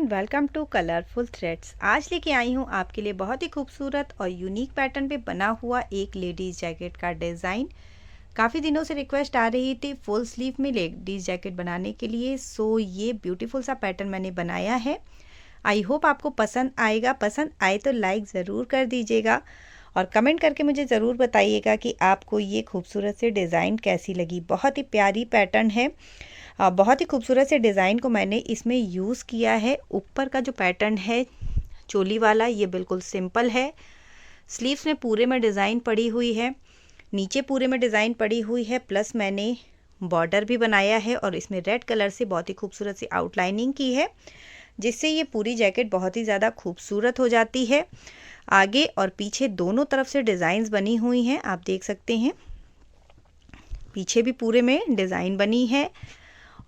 Everyone, welcome to colourful threads. आज लेके आई हूँ आपके लिए बहुत ही खूबसूरत और यूनिक पैटर्न पे बना हुआ एक लेडीज़ जैकेट का डिज़ाइन। काफ़ी दिनों से रिक्वेस्ट आ रही थी फुल स्लीव में लेडीज़ जैकेट बनाने के लिए, सो ये ब्यूटीफुल सा पैटर्न मैंने बनाया है। आई होप आपको पसंद आएगा। पसंद आए तो लाइक ज़रूर कर दीजिएगा और कमेंट करके मुझे ज़रूर बताइएगा कि आपको ये खूबसूरत से डिज़ाइन कैसी लगी। बहुत ही प्यारी पैटर्न है। बहुत ही खूबसूरत से डिज़ाइन को मैंने इसमें यूज़ किया है। ऊपर का जो पैटर्न है चोली वाला, ये बिल्कुल सिंपल है। स्लीव्स में पूरे में डिज़ाइन पड़ी हुई है, नीचे पूरे में डिज़ाइन पड़ी हुई है, प्लस मैंने बॉर्डर भी बनाया है और इसमें रेड कलर से बहुत ही खूबसूरत सी आउटलाइनिंग की है, जिससे ये पूरी जैकेट बहुत ही ज़्यादा खूबसूरत हो जाती है। आगे और पीछे दोनों तरफ से डिज़ाइंस बनी हुई हैं, आप देख सकते हैं। पीछे भी पूरे में डिज़ाइन बनी है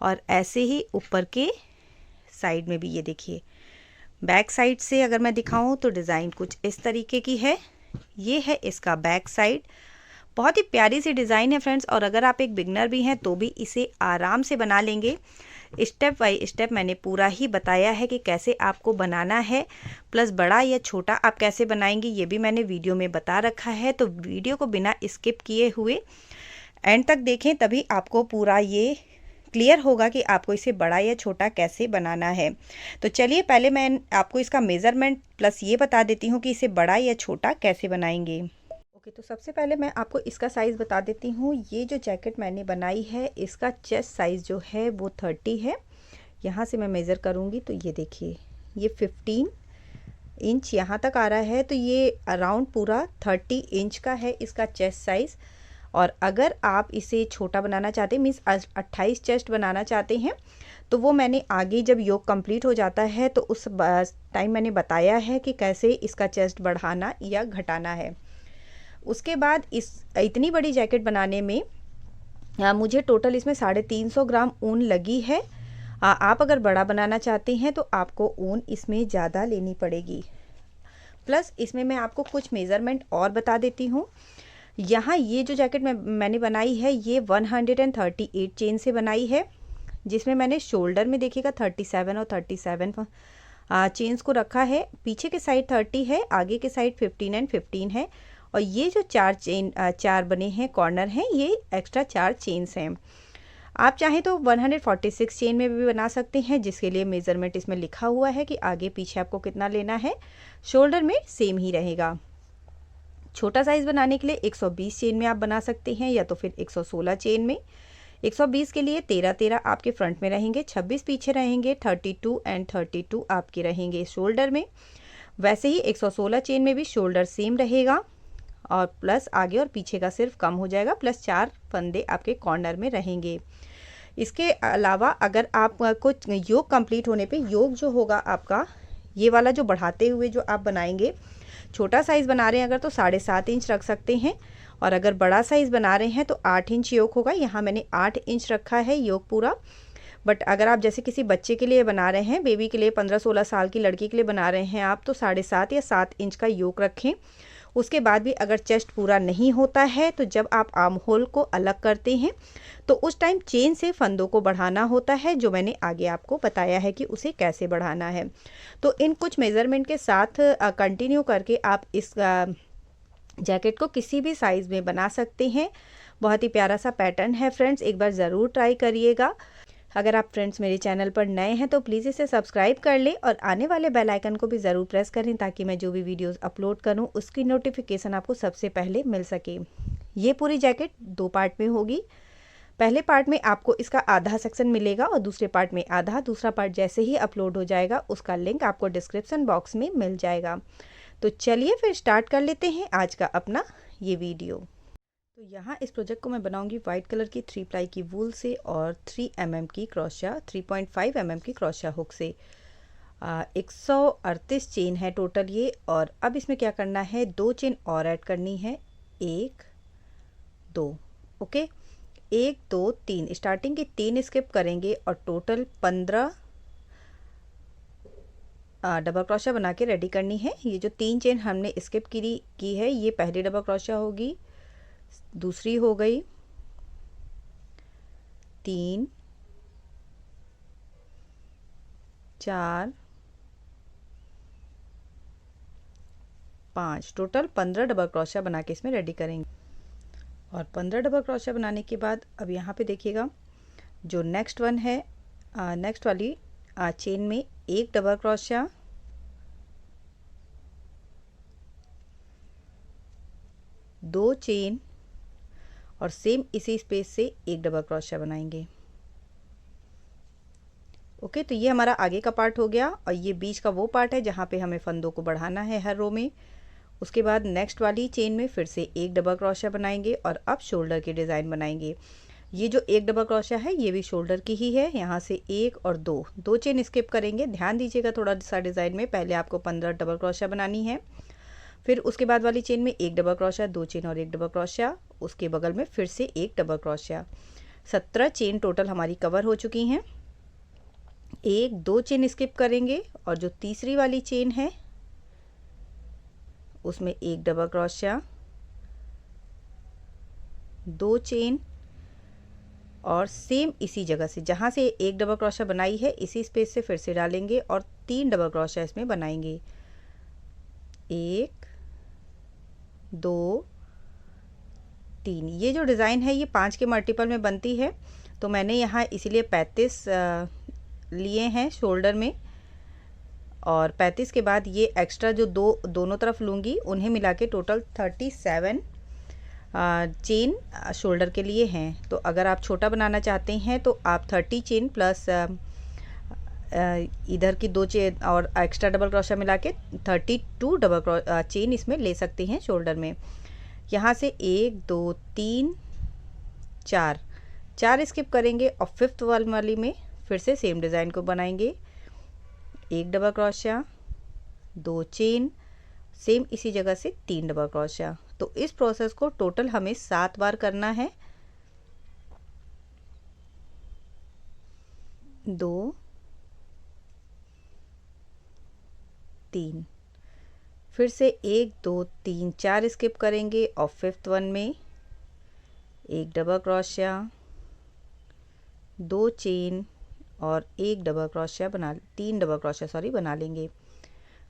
और ऐसे ही ऊपर के साइड में भी ये देखिए। बैक साइड से अगर मैं दिखाऊं तो डिज़ाइन कुछ इस तरीके की है। ये है इसका बैक साइड। बहुत ही प्यारी सी डिज़ाइन है फ्रेंड्स, और अगर आप एक बिगनर भी हैं तो भी इसे आराम से बना लेंगे। स्टेप बाय स्टेप मैंने पूरा ही बताया है कि कैसे आपको बनाना है, प्लस बड़ा या छोटा आप कैसे बनाएंगे ये भी मैंने वीडियो में बता रखा है। तो वीडियो को बिना स्किप किए हुए एंड तक देखें, तभी आपको पूरा ये क्लियर होगा कि आपको इसे बड़ा या छोटा कैसे बनाना है। तो चलिए पहले मैं आपको इसका मेज़रमेंट प्लस ये बता देती हूँ कि इसे बड़ा या छोटा कैसे बनाएंगे। ओके, तो सबसे पहले मैं आपको इसका साइज़ बता देती हूँ। ये जो जैकेट मैंने बनाई है इसका चेस्ट साइज़ जो है वो 30 है। यहाँ से मैं मेज़र करूँगी तो ये देखिए, ये 15 इंच यहाँ तक आ रहा है, तो ये अराउंड पूरा 30 इंच का है इसका चेस्ट साइज़। और अगर आप इसे छोटा बनाना चाहते हैं, मीन्स 28 चेस्ट बनाना चाहते हैं, तो वो मैंने आगे जब योग कंप्लीट हो जाता है तो उस टाइम मैंने बताया है कि कैसे इसका चेस्ट बढ़ाना या घटाना है। उसके बाद इस इतनी बड़ी जैकेट बनाने में मुझे टोटल इसमें 350 ग्राम ऊन लगी है। आप अगर बड़ा बनाना चाहते हैं तो आपको ऊन इसमें ज़्यादा लेनी पड़ेगी। प्लस इसमें मैं आपको कुछ मेज़रमेंट और बता देती हूँ। यहाँ ये जो जैकेट मैंने बनाई है ये 138 चेन से बनाई है, जिसमें मैंने शोल्डर में देखिएगा 37 और 37 चेन्स को रखा है। पीछे के साइड 30 है, आगे के साइड 15 एंड 15 है, और ये जो चार बने हैं कॉर्नर हैं, ये एक्स्ट्रा 4 चेन्स हैं। आप चाहें तो 146 चेन में भी बना सकते हैं, जिसके लिए मेज़रमेंट इसमें लिखा हुआ है कि आगे पीछे आपको कितना लेना है। शोल्डर में सेम ही रहेगा। छोटा साइज़ बनाने के लिए 120 चेन में आप बना सकते हैं, या तो फिर 116 चेन में। 120 के लिए 13 आपके फ्रंट में रहेंगे, 26 पीछे रहेंगे, 32 एंड 32 आपके रहेंगे शोल्डर में। वैसे ही 116 चेन में भी शोल्डर सेम रहेगा, और प्लस आगे और पीछे का सिर्फ कम हो जाएगा, प्लस 4 फंदे आपके कॉर्नर में रहेंगे। इसके अलावा अगर आप कुछ योग कंप्लीट होने पे योग जो होगा आपका, ये वाला जो बढ़ाते हुए जो आप बनाएंगे, छोटा साइज़ बना रहे हैं अगर तो 7.5 इंच रख सकते हैं, और अगर बड़ा साइज़ बना रहे हैं तो 8 इंच योग होगा। यहाँ मैंने 8 इंच रखा है योग पूरा। बट अगर आप जैसे किसी बच्चे के लिए बना रहे हैं, बेबी के लिए, 15-16 साल की लड़की के लिए बना रहे हैं आप, तो 7.5 या 7 इंच का योग रखें। उसके बाद भी अगर चेस्ट पूरा नहीं होता है तो जब आप आर्म होल को अलग करते हैं तो उस टाइम चेन से फंदों को बढ़ाना होता है, जो मैंने आगे आपको बताया है कि उसे कैसे बढ़ाना है। तो इन कुछ मेज़रमेंट के साथ कंटिन्यू करके आप इस जैकेट को किसी भी साइज़ में बना सकते हैं। बहुत ही प्यारा सा पैटर्न है फ्रेंड्स, एक बार ज़रूर ट्राई करिएगा। अगर आप फ्रेंड्स मेरे चैनल पर नए हैं तो प्लीज़ इसे सब्सक्राइब कर लें और आने वाले बेल आइकन को भी ज़रूर प्रेस करें, ताकि मैं जो भी वीडियोस अपलोड करूं उसकी नोटिफिकेशन आपको सबसे पहले मिल सके। ये पूरी जैकेट 2 पार्ट में होगी। पहले पार्ट में आपको इसका आधा सेक्शन मिलेगा और दूसरे पार्ट में आधा। दूसरा पार्ट जैसे ही अपलोड हो जाएगा उसका लिंक आपको डिस्क्रिप्शन बॉक्स में मिल जाएगा। तो चलिए फिर स्टार्ट कर लेते हैं आज का अपना ये वीडियो। तो यहाँ इस प्रोजेक्ट को मैं बनाऊंगी वाइट कलर की 3 प्लाई की वूल से और 3 mm की क्रोशिया, 3.5 mm की क्रोशिया हुक से। 138 चेन है टोटल ये। और अब इसमें क्या करना है, 2 चेन और ऐड करनी है, 1 2। ओके, 1 2 3 स्टार्टिंग की 3 स्किप करेंगे और टोटल 15 डबल क्रोशिया बना के रेडी करनी है। ये जो 3 चेन हमने स्किप की है, ये पहली डबल क्रोशिया होगी, दूसरी हो गई, 3 4 5, टोटल 15 डबल क्रोशिया बना के इसमें रेडी करेंगे। और 15 डबल क्रोशिया बनाने के बाद अब यहाँ पे देखिएगा जो नेक्स्ट वन है, नेक्स्ट वाली चेन में एक डबल क्रोशिया, दो चेन और सेम इसी स्पेस से एक डबल क्रोशिया बनाएंगे। ओके, तो ये हमारा आगे का पार्ट हो गया और ये बीच का वो पार्ट है जहाँ पे हमें फंदों को बढ़ाना है हर रो में। उसके बाद नेक्स्ट वाली चेन में फिर से एक डबल क्रोशिया बनाएंगे और अब शोल्डर की डिज़ाइन बनाएंगे। ये जो एक डबल क्रोशिया है ये भी शोल्डर की ही है। यहाँ से एक और दो चेन स्किप करेंगे। ध्यान दीजिएगा थोड़ा सा डिज़ाइन में, पहले आपको 15 डबल क्रोशिया बनानी है, फिर उसके बाद वाली चेन में एक डबल क्रोशिया, दो चेन और एक डबल क्रोशिया, उसके बगल में फिर से एक डबल क्रोशिया। 17 चेन टोटल हमारी कवर हो चुकी हैं। एक दो चेन स्किप करेंगे और जो तीसरी वाली चेन है उसमें एक डबल क्रोशिया, दो चेन और सेम इसी जगह से जहाँ से एक डबल क्रोशिया बनाई है इसी स्पेस से फिर से डालेंगे और 3 डबल क्रोशिया इसमें बनाएंगे। 1 2 3। ये जो डिज़ाइन है ये 5 के मल्टीपल में बनती है, तो मैंने यहाँ इसीलिए 35 लिए हैं शोल्डर में, और 35 के बाद ये एक्स्ट्रा जो दोनों तरफ लूँगी उन्हें मिला के टोटल 37 चेन शोल्डर के लिए हैं। तो अगर आप छोटा बनाना चाहते हैं तो आप 30 चेन प्लस इधर की दो चेन और एक्स्ट्रा डबल क्रोशिया मिला के 32 डबल चेन इसमें ले सकते हैं शोल्डर में। यहाँ से 1 2 3 4 स्किप करेंगे और फिफ्थ वाली में फिर से सेम डिज़ाइन को बनाएंगे। एक डबल क्रोशिया, दो चेन, सेम इसी जगह से 3 डबल क्रोशिया। तो इस प्रोसेस को टोटल हमें 7 बार करना है। 2 3, फिर से 1 2 3 4 स्किप करेंगे और फिफ्थ वन में एक डबल क्रोशिया, दो चेन और एक डबल क्रोशिया बना 3 डबल क्रोशिया बना लेंगे।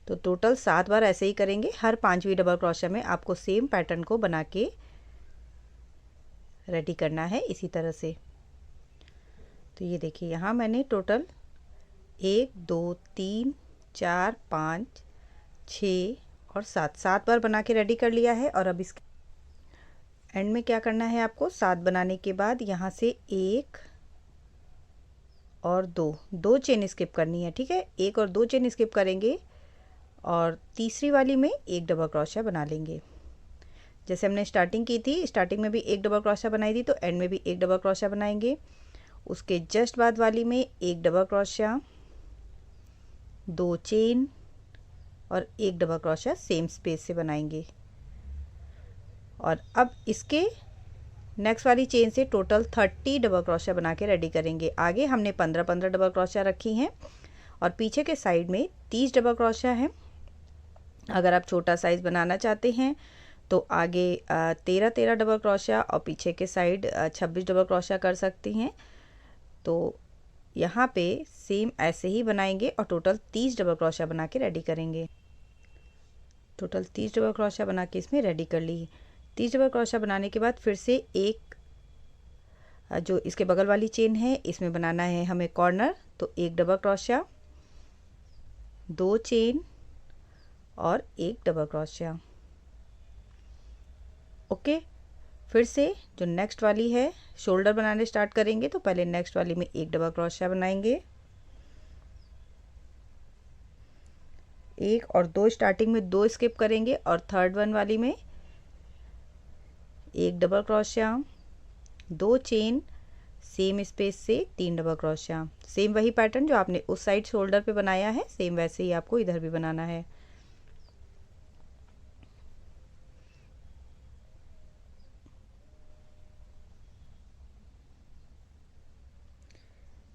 तो टोटल 7 बार ऐसे ही करेंगे। हर 5वीं डबल क्रोशिया में आपको सेम पैटर्न को बना के रेडी करना है इसी तरह से। तो ये देखिए यहाँ मैंने टोटल 1 2 3 4 5 6 और 7 बार बना के रेडी कर लिया है। और अब इसके एंड में क्या करना है आपको, 7 बनाने के बाद यहाँ से 1 और 2 चेन स्किप करनी है। ठीक है, 1 और 2 चेन स्किप करेंगे और तीसरी वाली में एक डबल क्रोशिया बना लेंगे। जैसे हमने स्टार्टिंग की थी, स्टार्टिंग में भी एक डबल क्रोशिया बनाई थी तो एंड में भी एक डबल क्रोशिया बनाएंगे। उसके जस्ट बाद वाली में एक डबल क्रोशिया, दो चेन और एक डबल क्रोशिया सेम स्पेस से बनाएंगे। और अब इसके नेक्स्ट वाली चेन से टोटल 30 डबल क्रोशिया बना के रेडी करेंगे। आगे हमने 15 डबल क्रोशिया रखी हैं और पीछे के साइड में 30 डबल क्रोशिया हैं। अगर आप छोटा साइज़ बनाना चाहते हैं तो आगे 13 डबल क्रोशिया और पीछे के साइड 26 डबल क्रोशिया कर सकती हैं। तो यहाँ पे सेम ऐसे ही बनाएंगे और टोटल 30 डबल क्रोशिया बना के रेडी करेंगे। टोटल 30 डबल क्रोशिया बना के इसमें रेडी कर ली। 30 डबल क्रोशिया बनाने के बाद फिर से एक जो इसके बगल वाली चेन है इसमें बनाना है हमें कॉर्नर। तो एक डबल क्रोशिया, दो चेन और एक डबल क्रोशिया। ओके, फिर से जो नेक्स्ट वाली है शोल्डर बनाने स्टार्ट करेंगे तो पहले नेक्स्ट वाली में एक डबल क्रोशिया बनाएंगे। 1 और 2 स्टार्टिंग में 2 स्किप करेंगे और थर्ड वन वाली में एक डबल क्रोशिया, दो चेन, सेम स्पेस से 3 डबल क्रोशिया। सेम वही पैटर्न जो आपने उस साइड शोल्डर पे बनाया है सेम वैसे ही आपको इधर भी बनाना है।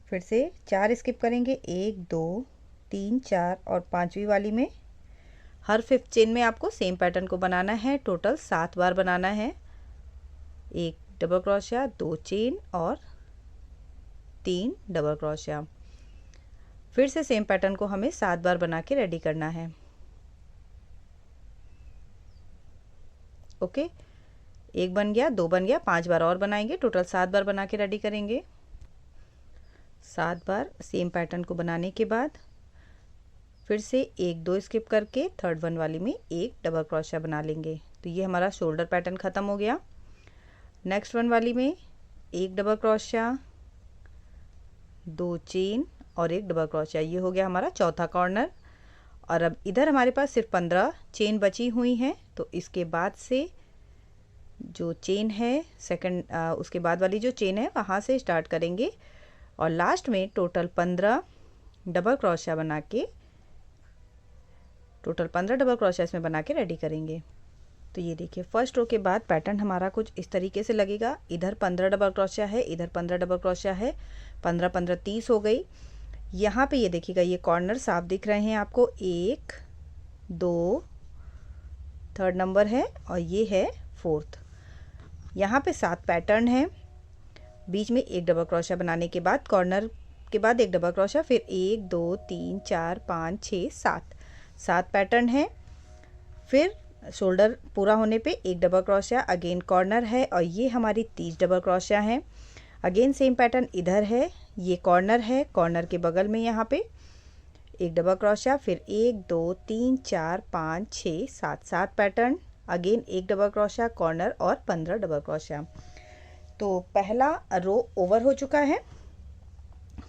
फिर से 4 स्किप करेंगे, 1 2 3 4 और 5वीं वाली में हर फिफ्थ चेन में आपको सेम पैटर्न को बनाना है। टोटल 7 बार बनाना है। एक डबल क्रोशिया, दो चेन और 3 डबल क्रोशिया। फिर से सेम पैटर्न को हमें 7 बार बना के रेडी करना है। ओके, एक बन गया, दो बन गया, 5 बार और बनाएंगे, टोटल 7 बार बना के रेडी करेंगे। 7 बार सेम पैटर्न को बनाने के बाद फिर से एक दो स्किप करके थर्ड वन वाली में एक डबल क्रोशिया बना लेंगे। तो ये हमारा शोल्डर पैटर्न ख़त्म हो गया। नेक्स्ट वन वाली में एक डबल क्रोशिया, 2 चेन और एक डबल क्रोशिया, ये हो गया हमारा चौथा कॉर्नर। और अब इधर हमारे पास सिर्फ 15 चेन बची हुई हैं, तो इसके बाद से जो चेन है सेकंड, उसके बाद वाली जो चेन है वहाँ से स्टार्ट करेंगे और लास्ट में टोटल 15 डबल क्रोशिया बना के, टोटल 15 डबल क्रोशिया इसमें बना के रेडी करेंगे। तो ये देखिए फर्स्ट रो के बाद पैटर्न हमारा कुछ इस तरीके से लगेगा। इधर 15 डबल क्रोशिया है, इधर 15 डबल क्रोशिया है, 15 15 30 हो गई। यहाँ पे ये देखिएगा ये कॉर्नर साफ दिख रहे हैं आपको, 1 2 थर्ड नंबर है और ये है फोर्थ। यहाँ पे 7 पैटर्न है, बीच में एक डबल क्रोशिया बनाने के बाद कॉर्नर के बाद एक डबल क्रोशिया, फिर 1 2 3 4 5 6 7 पैटर्न है। फिर शोल्डर पूरा होने पे एक डबल क्रोशिया, अगेन कॉर्नर है और ये हमारी 30 डबल क्रोशिया है। अगेन सेम पैटर्न इधर है, ये कॉर्नर है, कॉर्नर के बगल में यहाँ पे एक डबल क्रोशिया, फिर 1 2 3 4 5 6 7 पैटर्न, अगेन एक डबल क्रोशिया, कॉर्नर और 15 डबल क्रोशिया। तो पहला रो ओवर हो चुका है।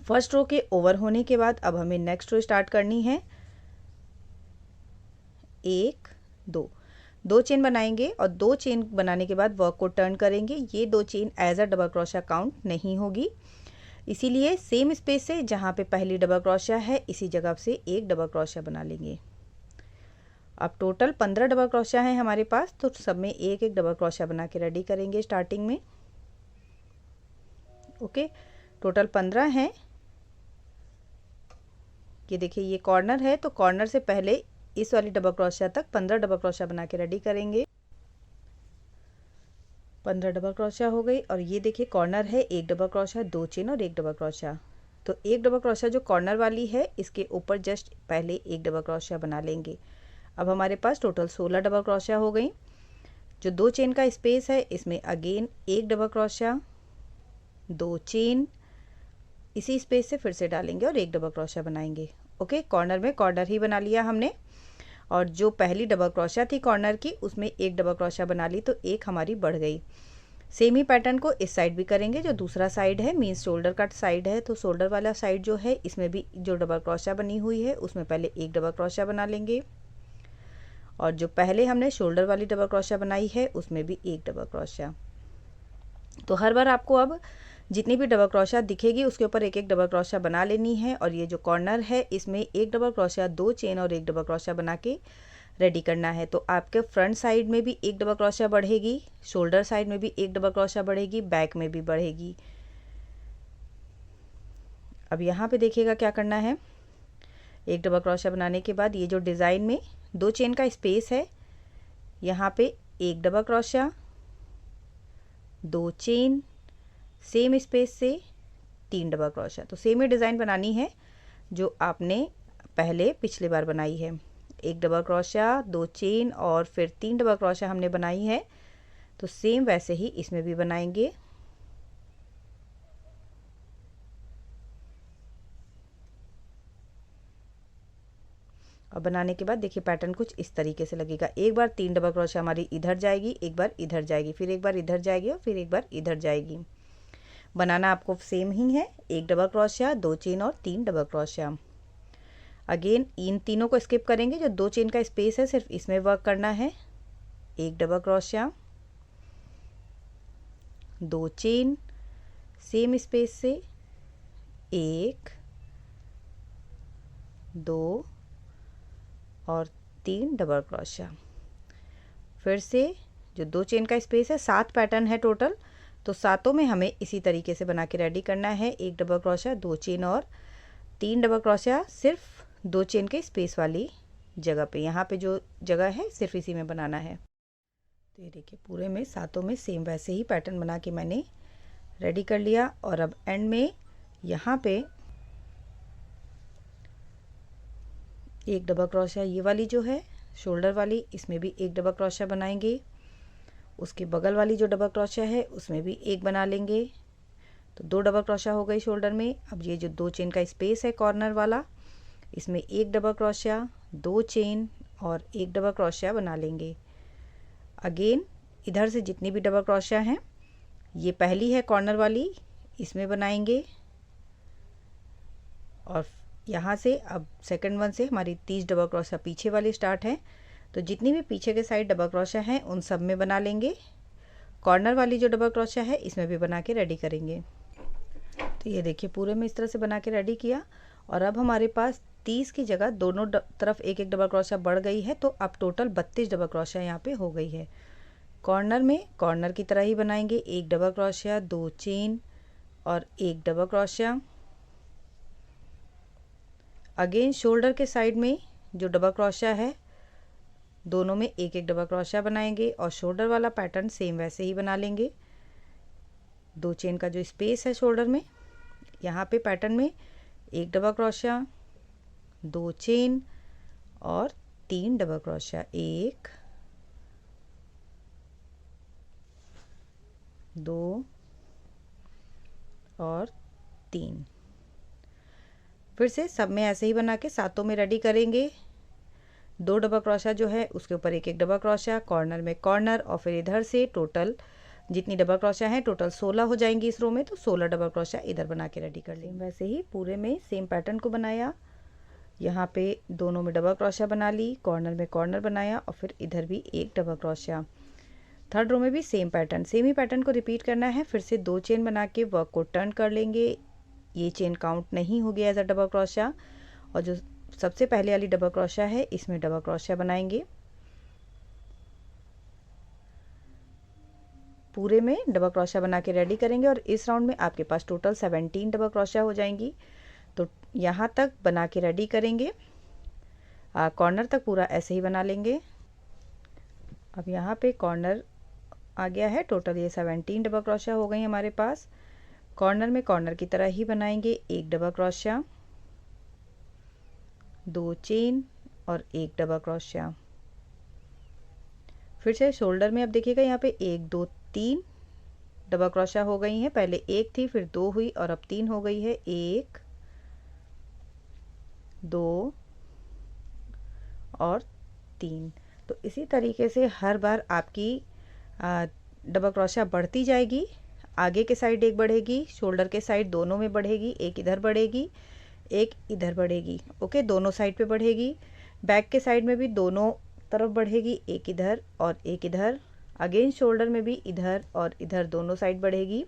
फर्स्ट रो के ओवर होने के बाद अब हमें नेक्स्ट रो स्टार्ट करनी है। 1 2 चेन बनाएंगे और 2 चेन बनाने के बाद वर्क को टर्न करेंगे। ये 2 chain as a double crochet count नहीं होगी, इसीलिए सेम स्पेस से जहाँ पे पहली डबल क्रोशिया है इसी जगह से एक डबल क्रोशिया बना लेंगे। अब टोटल 15 डबल क्रोशिया है हमारे पास, तो सब में एक एक डबल क्रोशिया बना के रेडी करेंगे स्टार्टिंग में। ओके, टोटल 15 हैं। ये देखिए ये कॉर्नर है, तो कॉर्नर से पहले इस वाली डबल क्रोशिया तक 15 डबल क्रोशिया बना के रेडी करेंगे। 15 डबल क्रोशिया हो गई और ये देखिए कॉर्नर है, एक डबल क्रोशिया, 2 चेन और एक डबल क्रोशिया। तो एक डबल क्रोशिया जो कॉर्नर वाली है इसके ऊपर जस्ट पहले एक डबल क्रोशिया बना लेंगे। अब हमारे पास टोटल 16 डबल क्रोशिया हो गई। जो 2 चेन का स्पेस है इसमें अगेन एक डबल क्रोशिया, 2 चेन, इसी स्पेस से फिर से डालेंगे और एक डबल क्रोशिया बनाएंगे। ओके, कॉर्नर में कॉर्नर ही बना लिया हमने और जो पहली डबल क्रोशिया थी कॉर्नर की उसमें एक डबल क्रोशिया बना ली, तो एक हमारी बढ़ गई। सेम ही पैटर्न को इस साइड भी करेंगे। जो दूसरा साइड है मीन्स शोल्डर कट साइड है, तो शोल्डर वाला साइड जो है इसमें भी जो डबल क्रोशिया बनी हुई है उसमें पहले एक डबल क्रोशिया बना लेंगे और जो पहले हमने शोल्डर वाली डबल क्रोशिया बनाई है उसमें भी एक डबल क्रोशिया। तो हर बार आपको अब जितनी भी डबल क्रोशिया दिखेगी उसके ऊपर एक एक डबल क्रोशिया बना लेनी है। और ये जो कॉर्नर है इसमें एक डबल क्रोशिया, 2 चेन और एक डबल क्रोशिया बना के रेडी करना है। तो आपके फ्रंट साइड में भी एक डबल क्रोशिया बढ़ेगी, शोल्डर साइड में भी एक डबल क्रोशिया बढ़ेगी, बैक में भी बढ़ेगी। अब यहाँ पे देखिएगा क्या करना है। एक डबल क्रोशिया बनाने के बाद ये जो डिज़ाइन में 2 चेन का स्पेस है यहाँ पे एक double crochet, 2 chain, same space से 3 डबल क्रोशिया। तो सेम ही डिज़ाइन बनानी है जो आपने पहले पिछले बार बनाई है। एक डबल क्रोशिया, 2 चेन और फिर 3 डबल क्रोशिया हमने बनाई है, तो सेम वैसे ही इसमें भी बनाएंगे। और बनाने के बाद देखिए पैटर्न कुछ इस तरीके से लगेगा। एक बार 3 डबल क्रोशिया हमारी इधर जाएगी, एक बार इधर जाएगी, फिर एक बार इधर जाएगी और फिर एक बार इधर जाएगी। बनाना आपको सेम ही है, एक डबल क्रोशिया, 2 चेन और 3 डबल क्रोशिया। अगेन इन तीनों को स्किप करेंगे। जो 2 चेन का स्पेस है सिर्फ इसमें वर्क करना है। एक double crochet, 2 chain, same space से 1 2 और 3 डबल क्रोशिया। फिर से जो 2 चेन का स्पेस है, 7 पैटर्न है टोटल, तो सातों में हमें इसी तरीके से बना के रेडी करना है। एक डबल क्रोशिया, 2 चेन और 3 डबल क्रोशिया सिर्फ 2 चेन के स्पेस वाली जगह पे, यहाँ पे जो जगह है सिर्फ इसी में बनाना है। तो ये देखिए पूरे में सातों में सेम वैसे ही पैटर्न बना के मैंने रेडी कर लिया। और अब एंड में यहाँ पे एक डबल क्रोशिया, ये वाली जो है शोल्डर वाली, इसमें भी एक डबल क्रोशिया बनाएंगे। उसके बगल वाली जो डबल क्रोशिया है उसमें भी एक बना लेंगे। तो 2 डबल क्रोशिया हो गई शोल्डर में। अब ये जो 2 चेन का स्पेस है कॉर्नर वाला, इसमें 1 डबल क्रोशिया, 2 चेन और 1 डबल क्रोशिया बना लेंगे। अगेन इधर से जितनी भी डबल क्रोशिया हैं, ये पहली है कॉर्नर वाली, इसमें बनाएंगे। और यहाँ से अब सेकंड वन से हमारी 30 डबल क्रोशिया पीछे वाली स्टार्ट है। तो जितनी भी पीछे के साइड डबल क्रोशिया हैं उन सब में बना लेंगे। कॉर्नर वाली जो डबल क्रोशिया है इसमें भी बना के रेडी करेंगे। तो ये देखिए पूरे में इस तरह से बना के रेडी किया। और अब हमारे पास 30 की जगह दोनों तरफ एक एक डबल क्रोशिया बढ़ गई है। तो अब टोटल 32 डबल क्रोशिया यहाँ पे हो गई है। कॉर्नर में कॉर्नर की तरह ही बनाएंगे, 1 डबल क्रोशिया, 2 चेन और 1 डबल क्रोशिया। अगेन शोल्डर के साइड में जो डबल क्रोशिया है दोनों में एक एक डबल क्रोशिया बनाएंगे और शोल्डर वाला पैटर्न सेम वैसे ही बना लेंगे। 2 चेन का जो स्पेस है शोल्डर में, यहाँ पे पैटर्न में 1 डबल क्रोशिया, 2 चेन और 3 डबल क्रोशिया, 1 2 और 3। फिर से सब में ऐसे ही बना के सातों में रेडी करेंगे। 2 डबल क्रोशिया जो है उसके ऊपर एक एक डबल क्रोशिया, कॉर्नर में कॉर्नर और फिर इधर से टोटल जितनी डबल क्रोशिया हैं टोटल 16 हो जाएंगी इस रो में। तो 16 डबल क्रोशिया इधर बना के रेडी कर लेंगे। वैसे ही पूरे में सेम पैटर्न को बनाया, यहाँ पे दोनों में डबल क्रोशिया बना ली, कॉर्नर में कॉर्नर बनाया और फिर इधर भी एक डबल क्रोशिया। थर्ड रो में भी सेम पैटर्न, सेम ही पैटर्न को रिपीट करना है। फिर से 2 चेन बना के वर्क को टर्न कर लेंगे। ये चेन काउंट नहीं होगी एज अ डबल क्रोशिया। और जो सबसे पहले वाली डबल क्रोशिया है इसमें डबल क्रोशिया बनाएंगे। पूरे में डबल क्रोशिया बना के रेडी करेंगे और इस राउंड में आपके पास टोटल 17 डबल क्रोशिया हो जाएंगी। तो यहाँ तक बना के रेडी करेंगे, कॉर्नर तक पूरा ऐसे ही बना लेंगे। अब यहाँ पे कॉर्नर आ गया है, टोटल ये 17 डबल क्रोशिया हो गई हमारे पास। कॉर्नर में कॉर्नर की तरह ही बनाएंगे, 1 डबल क्रोशिया, 2 चेन और 1 डबल क्रोशिया। फिर से शोल्डर में अब देखिएगा यहाँ पे 1 2 3 डबल क्रोशिया हो गई हैं। पहले 1 थी, फिर 2 हुई और अब 3 हो गई है। 1 2 और 3। तो इसी तरीके से हर बार आपकी डबल क्रोशिया बढ़ती जाएगी। आगे के साइड एक बढ़ेगी, शोल्डर के साइड दोनों में बढ़ेगी, एक इधर बढ़ेगी, एक इधर बढ़ेगी। ओके, दोनों साइड पे बढ़ेगी। बैक के साइड में भी दोनों तरफ बढ़ेगी, एक इधर और एक इधर। अगेन शोल्डर में भी इधर और इधर दोनों साइड बढ़ेगी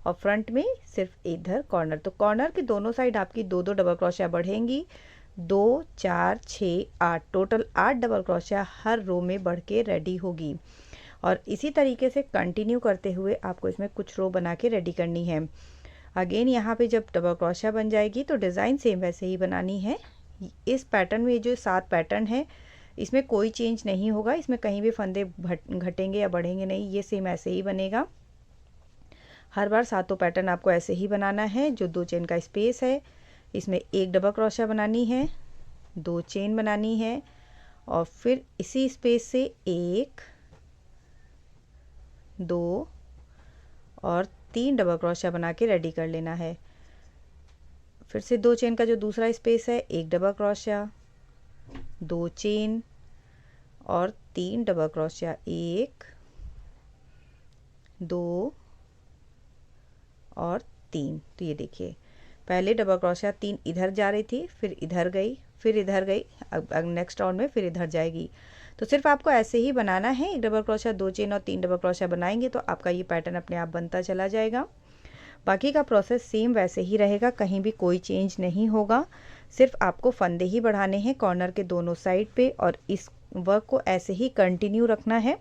और फ्रंट में सिर्फ इधर कॉर्नर। तो कॉर्नर के दोनों साइड आपकी 2 डबल क्रोशिया बढ़ेंगी। 2 4 6 8, टोटल 8 डबल क्रोशिया हर रो में बढ़ के रेडी होगी। और इसी तरीके से कंटिन्यू करते हुए आपको इसमें कुछ रो बना के रेडी करनी है। अगेन यहाँ पे जब डबल क्रोशिया बन जाएगी तो डिज़ाइन सेम वैसे ही बनानी है। इस पैटर्न में जो 7 पैटर्न है इसमें कोई चेंज नहीं होगा, इसमें कहीं भी फंदे घटेंगे या बढ़ेंगे नहीं, ये सेम ऐसे ही बनेगा। हर बार 7 पैटर्न आपको ऐसे ही बनाना है। जो 2 चेन का स्पेस है इसमें 1 डबल क्रोशिया बनानी है, 2 चेन बनानी है और फिर इसी स्पेस से 1 2 और 3 डबल क्रोशिया बना के रेडी कर लेना है। फिर से 2 चेन का जो दूसरा स्पेस है 1 डबल क्रोशिया, 2 चेन और 3 डबल क्रोशिया, 1 2 और 3। तो ये देखिए पहले डबल क्रोशिया 3 इधर जा रही थी, फिर इधर गई, फिर इधर गई, अब नेक्स्ट राउंड में फिर इधर जाएगी। तो सिर्फ आपको ऐसे ही बनाना है। 1 डबल क्रोशिया, 2 चेन और 3 डबल क्रोशिया बनाएंगे तो आपका ये पैटर्न अपने आप बनता चला जाएगा। बाकी का प्रोसेस सेम वैसे ही रहेगा, कहीं भी कोई चेंज नहीं होगा। सिर्फ आपको फंदे ही बढ़ाने हैं कॉर्नर के दोनों साइड पे और इस वर्क को ऐसे ही कंटिन्यू रखना है।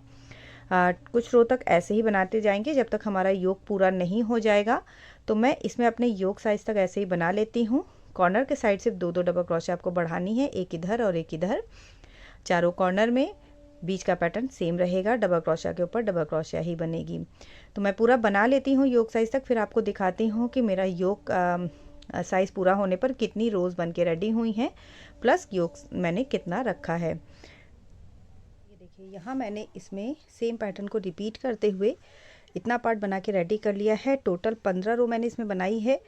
कुछ रो तक ऐसे ही बनाते जाएंगे जब तक हमारा योग पूरा नहीं हो जाएगा। तो मैं इसमें अपने योग साइज तक ऐसे ही बना लेती हूँ। कॉर्नर के साइड सिर्फ 2 डबल क्रोशिया आपको बढ़ानी है, एक इधर और एक इधर। चारों कॉर्नर में बीच का पैटर्न सेम रहेगा, डबल क्रोशिया के ऊपर डबल क्रोशिया ही बनेगी। तो मैं पूरा बना लेती हूँ योग साइज तक, फिर आपको दिखाती हूँ कि मेरा योग साइज़ पूरा होने पर कितनी रोज़ बन के रेडी हुई हैं, प्लस योग मैंने कितना रखा है। ये देखिए यहाँ मैंने इसमें सेम पैटर्न को रिपीट करते हुए इतना पार्ट बना के रेडी कर लिया है। टोटल 15 रो मैंने इसमें बनाई है।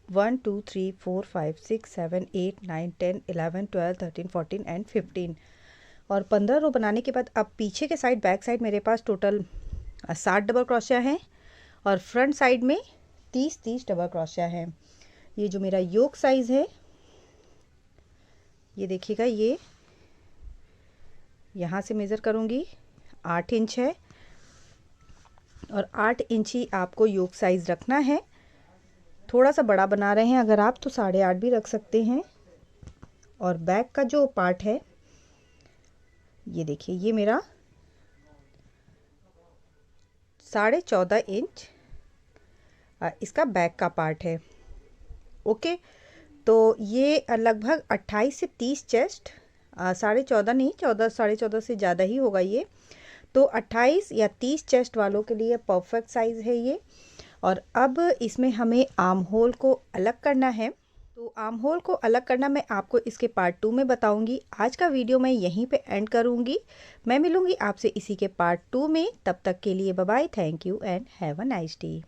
1 2 3 4 5 6 7 8 9 10 11 12 13 14 एंड 15। और 15 रो बनाने के बाद अब पीछे के साइड बैक साइड मेरे पास टोटल 60 डबल क्रोशिया हैं और फ्रंट साइड में 30 डबल क्रोशिया है। ये जो मेरा योक साइज़ है, ये देखिएगा, ये यहाँ से मेज़र करूँगी 8 इंच है और 8 इंच ही आपको योक साइज़ रखना है। थोड़ा सा बड़ा बना रहे हैं अगर आप तो 8.5 भी रख सकते हैं। और बैक का जो पार्ट है, ये देखिए, ये मेरा 14.5 इंच इसका बैक का पार्ट है। ओके, तो ये लगभग 28 से 30 चेस्ट, 14.5 नहीं, 14 14.5 से ज़्यादा ही होगा ये। तो 28 या 30 चेस्ट वालों के लिए परफेक्ट साइज़ है ये। और अब इसमें हमें आर्म होल को अलग करना है। तो आर्म होल को अलग करना मैं आपको इसके पार्ट 2 में बताऊंगी। आज का वीडियो मैं यहीं पे एंड करूंगी। मैं मिलूंगी आपसे इसी के पार्ट 2 में। तब तक के लिए bye bye, thank you and have a nice day.